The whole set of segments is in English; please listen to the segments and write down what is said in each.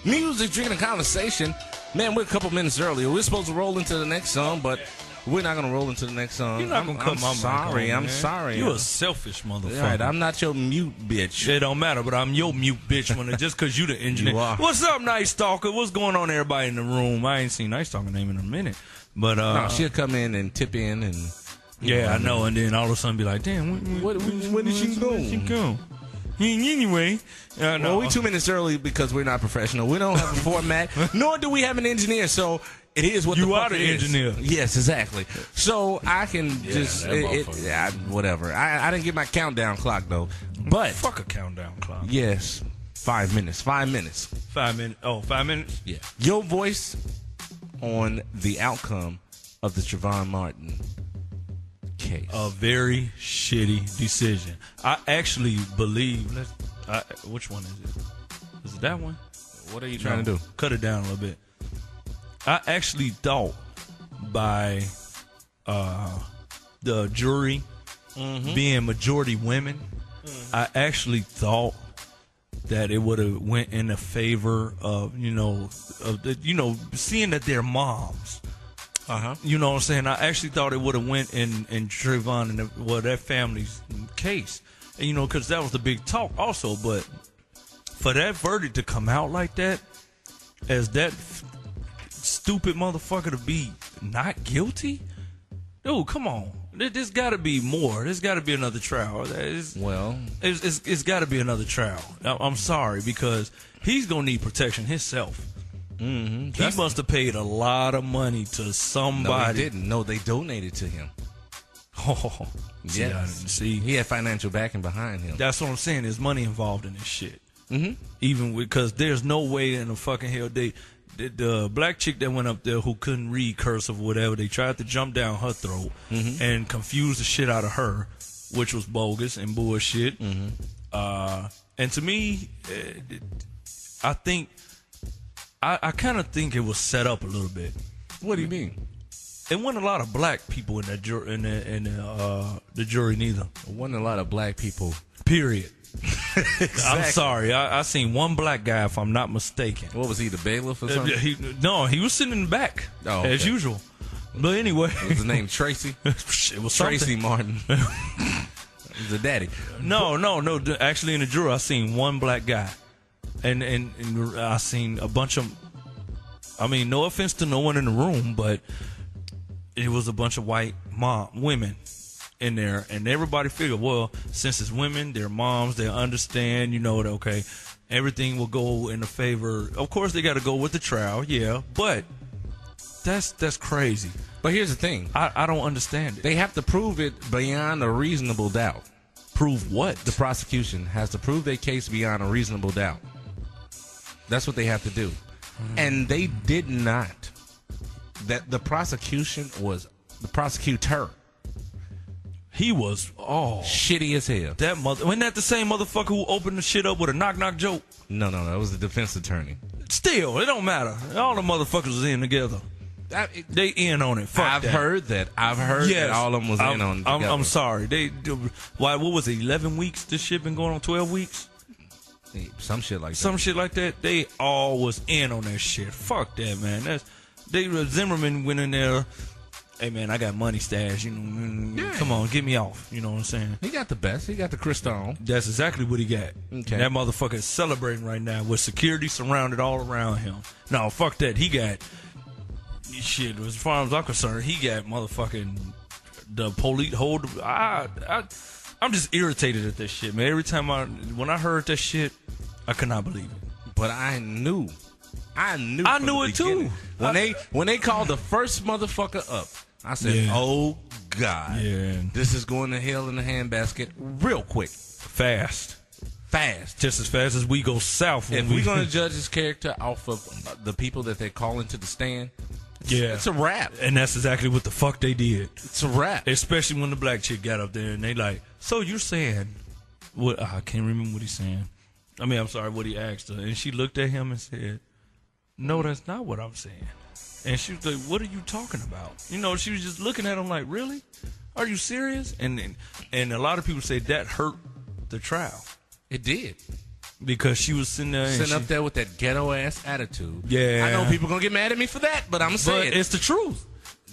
music, drinking, a conversation. Man, we're a couple minutes early. We're supposed to roll into the next song, but we're not going to roll into the next song. You're not going to cut my mic on, man. I'm sorry. You're a selfish motherfucker. Right, I'm not your mute bitch. It don't matter, but I'm your mute bitch just because you the engineer. You are. What's up, Night Stalker? What's going on, everybody in the room? I ain't seen Night Stalker name in a minute. But no, she'll come in and tip in and... Yeah, I know, and then all of a sudden be like, damn, when did she go? Where did she go? Anyway, well, we 2 minutes early because we're not professional. We don't have a format, nor do we have an engineer, so it is what you the fuck are the it is. engineer. Yes, exactly. So I can whatever. I didn't get my countdown clock, though. But fuck a countdown clock. Yes, 5 minutes. 5 minutes. 5 minutes. Oh, 5 minutes? Yeah. Your voice on the outcome of the Trayvon Martin case. A very shitty decision. I actually believe. Which one is it? Is it that one? What are you trying to do? Cut it down a little bit. I actually thought by the jury being majority women, I actually thought that it would have went in the favor of seeing that they're moms. You know what I'm saying? I actually thought it would have went in Trayvon and that family's case, and, because that was the big talk also. But for that verdict to come out like that, as that stupid motherfucker to be not guilty, dude, come on. There's got to be more. There's got to be another trial. It's got to be another trial. I'm sorry, because he's gonna need protection himself. He must have paid a lot of money to somebody. No, he didn't. No, they donated to him. Oh, yeah. See, he had financial backing behind him. That's what I'm saying. There's money involved in this shit. Even because there's no way in the fucking hell the black chick that went up there who couldn't read cursive or whatever, they tried to jump down her throat and confuse the shit out of her, which was bogus and bullshit. And to me, I think. I kind of think it was set up a little bit. What do you mean? It wasn't a lot of black people in that the jury neither. It wasn't a lot of black people. Period. Exactly. I'm sorry. I seen one black guy, if I'm not mistaken. What was he, the bailiff or something? No, he was sitting in the back as usual. But anyway, what was his name? Tracy. It was Tracy Martin. He's a daddy. No. Actually, in the jury, I seen one black guy. And I seen a bunch of, I mean, no offense to no one in the room, but it was a bunch of white women in there, and everybody figured, well, since it's women, they're moms, they understand, okay, everything will go in the favor. Of course, they got to go with the trial, yeah, but that's crazy. But here's the thing, I don't understand it. They have to prove it beyond a reasonable doubt. Prove what? The prosecution has to prove their case beyond a reasonable doubt. That's what they have to do. And they did not. That the prosecutor, he was shitty as hell. Wasn't that the same motherfucker who opened the shit up with a knock-knock joke? No, that was the defense attorney. Still, it don't matter. All the motherfuckers was in together. They in on it. Fuck I've that. heard that all of them was in on it together. I'm sorry. What was it, 11 weeks? This shit been going on 12 weeks? Some shit like that. Some shit like that. They all was in on that shit. Fuck that, man. Zimmerman went in there. Hey, man, I got money stash. Come on, get me off. You know what I'm saying? He got the best. He got the crystal. That's exactly what he got. Okay. That motherfucker is celebrating right now with security surrounded all around him. No, fuck that. He got shit. As far as I'm concerned, he got motherfucking the police hold. I'm just irritated at this shit, man. Every time when I heard that shit, I could not believe it. But I knew it too. When they called the first motherfucker up, I said, "Oh God, this is going to hell in the handbasket real quick, fast, just as fast as we go south." If we're going to judge his character off of the people that they're calling to the stand, it's a wrap. And that's exactly what the fuck they did. It's a wrap. Especially when the black chick got up there and they like, so you're saying what? I can't remember what he's saying. I mean, I'm sorry, what he asked her. And she looked at him and said, no, that's not what I'm saying. And she was like, what are you talking about? She was just looking at him like, really? Are you serious? And a lot of people say that hurt the trial. It did. Because she was sitting there. Sitting up there with that ghetto ass attitude. Yeah. I know people gonna get mad at me for that, but I'm saying But it's the truth.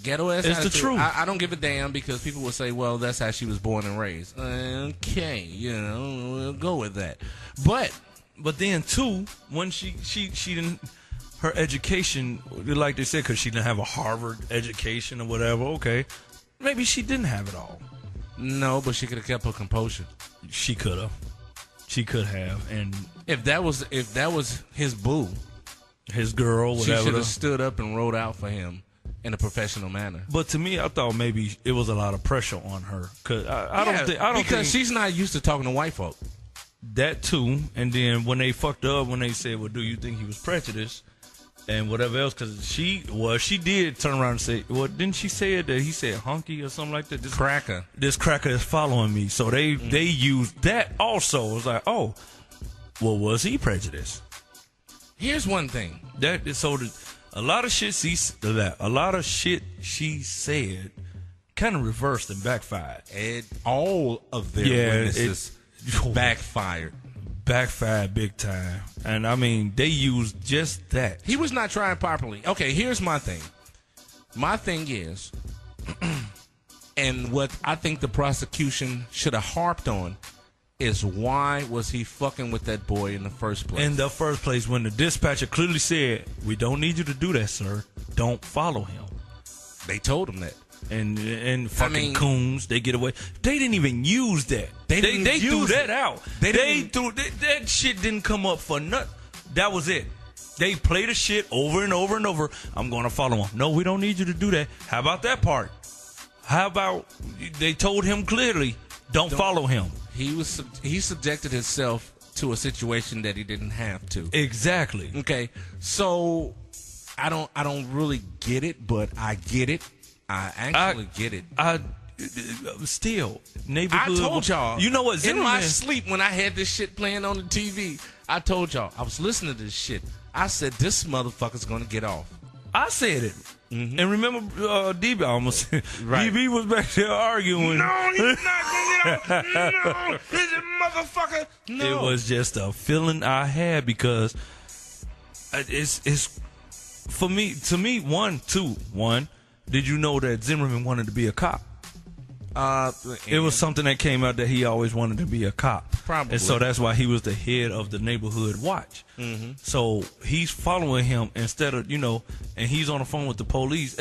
Ghetto ass It's attitude. the truth. I don't give a damn because people will say, well, that's how she was born and raised. Okay, we'll go with that. But then too, when she didn't, her education, like they said, because she didn't have a Harvard education or whatever. Okay, maybe she didn't have it all. no, but she could have kept her composure. She could have. She could have, and If that was his boo, his girl, she should whatever. have stood up and rode out for him in a professional manner. But to me, I thought maybe it was a lot of pressure on her, cause I don't because think she's not used to talking to white folk. that too. And then when they fucked up, when they said, "Well, do you think he was prejudiced?" and whatever else, because she did turn around and say, "Well, didn't she say it that he said hunky or something like that?" This cracker is following me, so they used that also. It was like, oh, well, was he prejudiced? Here's one thing. A lot of shit she said kind of reversed and backfired. All of their witnesses backfired. Backfired big time. And I mean, they used just that. He was not trying properly. Okay, here's my thing. My thing is, and what I think the prosecution should have harped on is why was he fucking with that boy in the first place? In the first place, when the dispatcher clearly said, "We don't need you to do that, sir. Don't follow him." They told him that. And fucking coons, they get away. They didn't even use that. They threw that out. That shit didn't come up for nothing. That was it. They play the shit over and over and over. I'm going to follow him. No, we don't need you to do that. How about that part? How about they told him clearly, don't follow him. He subjected himself to a situation that he didn't have to. Exactly. Okay. So I don't really get it, but I get it. I actually get it. Still, neighborhood. I told y'all. You know what? Zimmerman, in my sleep when I had this shit playing on the TV, I told y'all. I was listening to this shit. I said, this motherfucker's going to get off. I said it. Mm-hmm. And remember, DB almost right. DB was back there arguing. No, he's not going to get off. No, he's a motherfucker. No. It was just a feeling I had because it's for me. To me, one. Did you know that Zimmerman wanted to be a cop? It was something that came out that he always wanted to be a cop. Probably. And so that's why he was the head of the neighborhood watch. Mm-hmm. So he's following him instead of, and he's on the phone with the police.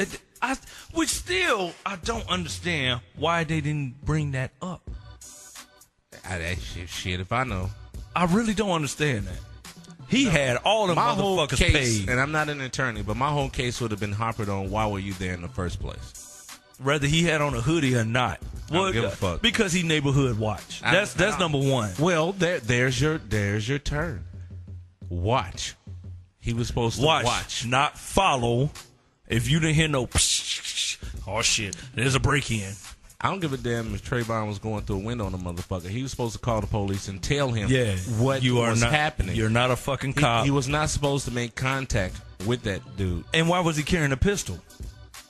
Which still, I don't understand why they didn't bring that up. Shit, if I know. I really don't understand that. He had all the motherfuckers paid. And I'm not an attorney, but my whole case would have been harped on why were you there in the first place? Whether he had on a hoodie or not. I don't give a fuck. Because he neighborhood watch. That's number one. Well, there's your turn. Watch. He was supposed to watch. Not follow. If you didn't hear no oh shit, there's a break-in. I don't give a damn if Trayvon was going through a window on the motherfucker. He was supposed to call the police and tell him what was happening. You're not a fucking cop. He was not supposed to make contact with that dude. And why was he carrying a pistol?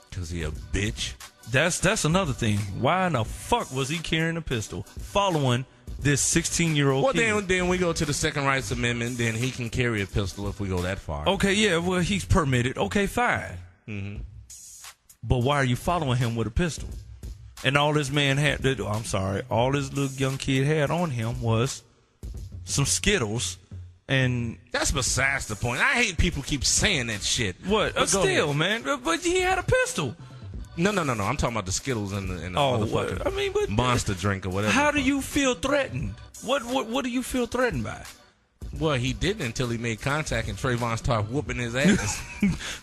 Because he a bitch. That's another thing. Why in the fuck was he carrying a pistol following this 16-year-old kid? Well, then we go to the Second Rights Amendment. Then he can carry a pistol if we go that far. Okay, yeah, well, he's permitted. Okay, fine. Mm-hmm. But why are you following him with a pistol? And all this man had, all this little young kid had on him was some Skittles. And that's besides the point. I hate people keep saying that shit. What? Still, man. But he had a pistol. No. I'm talking about the Skittles and the motherfucking but Monster drink or whatever. How do you feel threatened? What do you feel threatened by? Well, he didn't until he made contact and Trayvon started whooping his ass.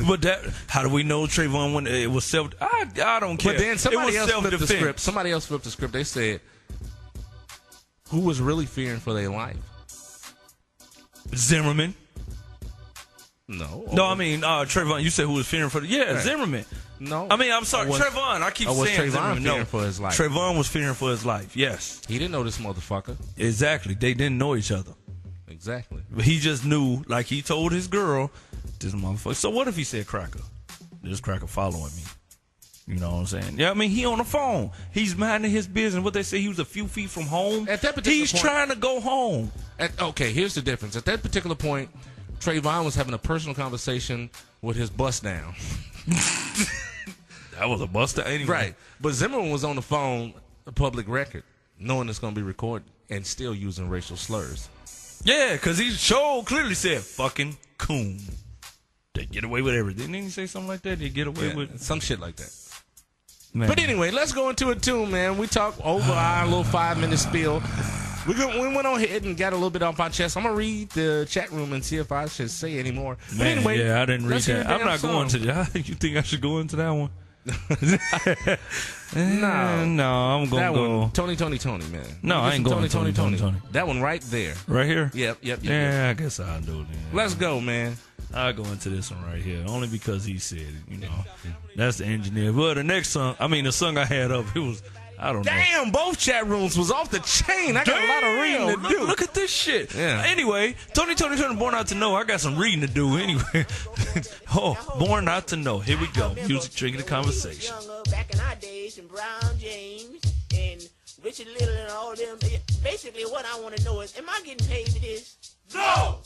But how do we know Trayvon when it was self? I don't care. But then somebody else flipped the script. Somebody else flipped the script. They said, who was really fearing for their life? Zimmerman. No, I mean Trayvon. You said who was fearing for the right. Zimmerman. No, I mean I'm sorry, Trayvon. I keep saying Trayvon fearing for his life. Trayvon was fearing for his life. Yes, he didn't know this motherfucker. Exactly, they didn't know each other. Exactly, but he just knew, like he told his girl, this motherfucker. So what if he said cracker? This cracker following me. You know what I'm saying? Yeah, I mean, he on the phone. He's minding his business. What they say, he was a few feet from home. At that particular He's point, trying to go home. Okay, here's the difference. At that particular point, Trayvon was having a personal conversation with his bust down. That was a bust down anyway. Right. But Zimmerman was on the phone, a public record, knowing it's going to be recorded and still using racial slurs. Yeah, because he clearly said, fucking coon. They get away with everything. Didn't he say something like that? They get away with some shit like that. Man. But anyway, let's go into it too, man. We talked over our little 5-minute spiel. We went on ahead and got a little bit off our chest. I'm going to read the chat room and see if I should say any more. Man, but anyway, yeah, I didn't read that. I'm not going to that. You think I should go into that one? No, I'm going to go. Tony, man. No, I ain't going Tony. That one right there. Right here? Yep. Yeah, I guess I'll do it then. Let's go, man. I'll go into this one right here, only because he said it, you know. That's the engineer. Well, the next song, the song I had up, it was, I don't know. Damn, both chat rooms was off the chain. I got a lot of reading to do. Look at this shit. Yeah. Anyway, Tony, Born Not to Know. I got some reading to do anyway. Born Not to Know. Here we go. Music triggering the conversation. Back in our days, and Brown James and Richard Little and all them. Basically, what I want to know is, am I getting paid for this? No!